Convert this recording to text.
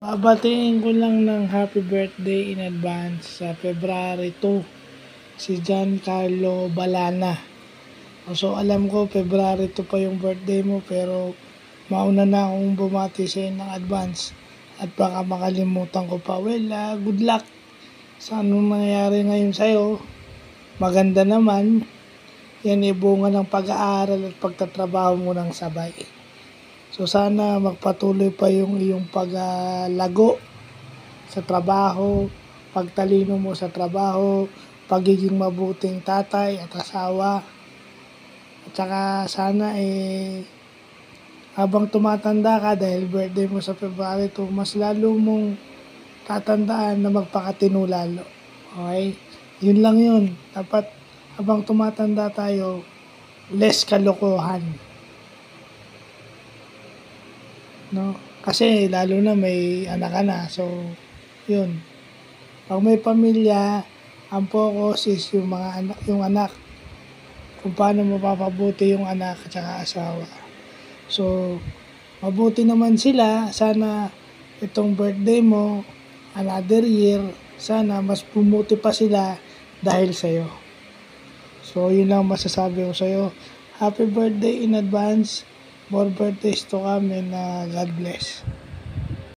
Babatiin ko lang ng happy birthday in advance sa February 2, si Giancarlo Balana. So alam ko February 2 pa yung birthday mo pero mauna na akong bumati sa'yo ng advance at baka makalimutan ko pa. Well, good luck sa anong nangyayari ngayon sa'yo. Maganda naman, yan ay bunga ng pag-aaral at pagtatrabaho mo ng sabay. So sana magpatuloy pa yung iyong paglago sa trabaho, pagtalino mo sa trabaho, pagiging mabuting tatay at asawa. At saka sana habang tumatanda ka dahil birthday mo sa February 2, mas lalo mong tatandaan na magpakatino lalo. Okay? Yun lang yun. Dapat habang tumatanda tayo, less kalokohan. No? Kasi lalo na may anak ka na. So, yun. Pag may pamilya, ang focus is yung anak. Kung paano mapapabuti yung anak at saka asawa. So, mabuti naman sila. Sana itong birthday mo, another year, sana mas bumuti pa sila dahil sa'yo. So, yun lang masasabi ko sa'yo. Happy birthday in advance. More birthdays to come and God bless.